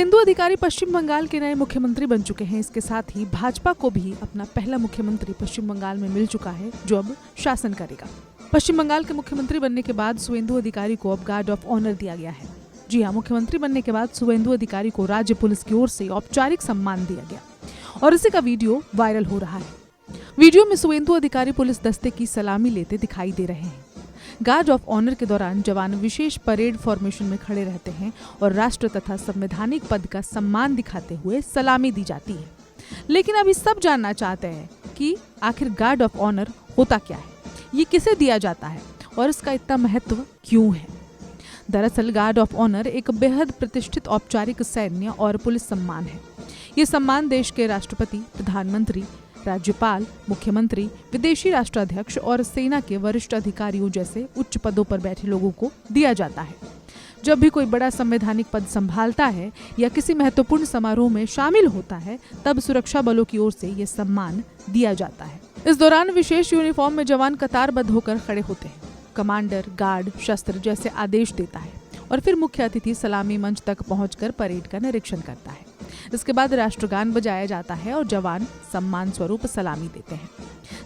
सुवेंदु अधिकारी पश्चिम बंगाल के नए मुख्यमंत्री बन चुके हैं। इसके साथ ही भाजपा को भी अपना पहला मुख्यमंत्री पश्चिम बंगाल में मिल चुका है, जो अब शासन करेगा। पश्चिम बंगाल के मुख्यमंत्री बनने के बाद सुवेंदु अधिकारी को अब गार्ड ऑफ ऑनर दिया गया है। जी हाँ, मुख्यमंत्री बनने के बाद सुवेंदु अधिकारी को राज्य पुलिस की ओर से औपचारिक सम्मान दिया गया और इसी का वीडियो वायरल हो रहा है। वीडियो में सुवेंदु अधिकारी पुलिस दस्ते की सलामी लेते दिखाई दे रहे हैं। गार्ड ऑफ ऑनर के दौरान जवान विशेष परेड फॉर्मेशन में खड़े रहते हैं और राष्ट्र तथा संवैधानिक पद का सम्मान दिखाते हुए सलामी दी जाती है। लेकिन अभी सब जानना चाहते हैं कि आखिर गार्ड ऑफ ऑनर होता क्या है, ये किसे दिया जाता है और इसका इतना महत्व क्यों है। दरअसल गार्ड ऑफ ऑनर एक बेहद प्रतिष्ठित औपचारिक सैन्य और पुलिस सम्मान है। ये सम्मान देश के राष्ट्रपति, प्रधानमंत्री, राज्यपाल, मुख्यमंत्री, विदेशी राष्ट्राध्यक्ष और सेना के वरिष्ठ अधिकारियों जैसे उच्च पदों पर बैठे लोगों को दिया जाता है। जब भी कोई बड़ा संवैधानिक पद संभालता है या किसी महत्वपूर्ण समारोह में शामिल होता है, तब सुरक्षा बलों की ओर से ये सम्मान दिया जाता है। इस दौरान विशेष यूनिफॉर्म में जवान कतारबद्ध होकर खड़े होते हैं। कमांडर गार्ड शस्त्र जैसे आदेश देता है और फिर मुख्य अतिथि सलामी मंच तक पहुंचकर परेड का निरीक्षण करता है। इसके बाद राष्ट्रगान बजाया जाता है और जवान सम्मान स्वरूप सलामी देते हैं।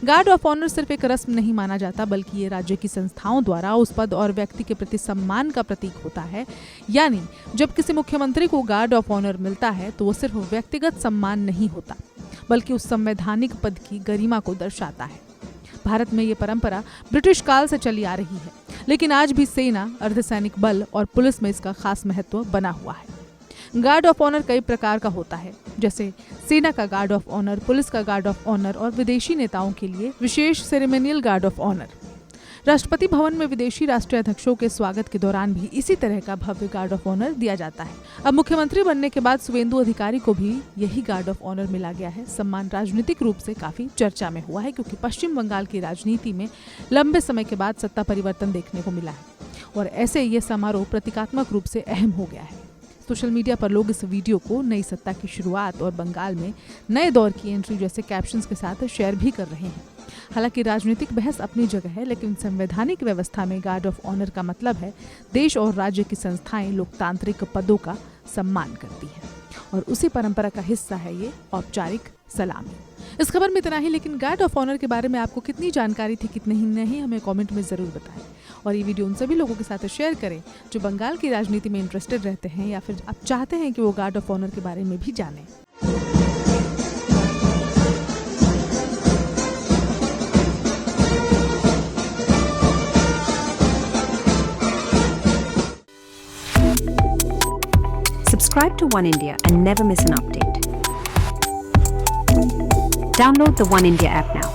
गार्ड ऑफ ऑनर सिर्फ एक रस्म नहीं माना जाता, बल्कि ये राज्य की संस्थाओं द्वारा उस पद और व्यक्ति के प्रति सम्मान का प्रतीक होता है। यानी जब किसी मुख्यमंत्री को गार्ड ऑफ ऑनर मिलता है तो वो सिर्फ व्यक्तिगत सम्मान नहीं होता, बल्कि उस संवैधानिक पद की गरिमा को दर्शाता है। भारत में ये परंपरा ब्रिटिश काल से चली आ रही है, लेकिन आज भी सेना, अर्धसैनिक बल और पुलिस में इसका खास महत्व बना हुआ है। गार्ड ऑफ ऑनर कई प्रकार का होता है, जैसे सेना का गार्ड ऑफ ऑनर, पुलिस का गार्ड ऑफ ऑनर और विदेशी नेताओं के लिए विशेष ceremonial guard of honour. Rashtrapati Bhavan में विदेशी राष्ट्रीय अध्यक्षों के स्वागत के दौरान भी इसी तरह का भव्य गार्ड ऑफ ऑनर दिया जाता है। अब मुख्यमंत्री बनने के बाद सुवेंदु अधिकारी को भी यही गार्ड ऑफ ऑनर मिला गया है। सम्मान राजनीतिक रूप से काफी चर्चा में हुआ है, क्योंकि पश्चिम बंगाल की राजनीति में लंबे समय के बाद सत्ता परिवर्तन देखने को मिला है और ऐसे ये समारोह प्रतीकात्मक रूप से अहम हो गया है। सोशल मीडिया पर लोग इस वीडियो को नई सत्ता की शुरुआत और बंगाल में नए दौर की एंट्री जैसे कैप्शंस के साथ शेयर भी कर रहे हैं। हालांकि राजनीतिक बहस अपनी जगह है, लेकिन संवैधानिक व्यवस्था में गार्ड ऑफ ऑनर का मतलब है देश और राज्य की संस्थाएं लोकतांत्रिक पदों का सम्मान करती हैं और उसी परंपरा का हिस्सा है ये औपचारिक सलामी। इस खबर में इतना ही, लेकिन गार्ड ऑफ ऑनर के बारे में आपको कितनी जानकारी थी, कितनी नहीं, हमें कमेंट में जरूर बताएं और ये वीडियो उन सभी लोगों के साथ शेयर करें जो बंगाल की राजनीति में इंटरेस्टेड रहते हैं या फिर आप चाहते हैं कि वो गार्ड ऑफ ऑनर के बारे में भी जानें। Subscribe to One India and never miss an update. Download the One India app now.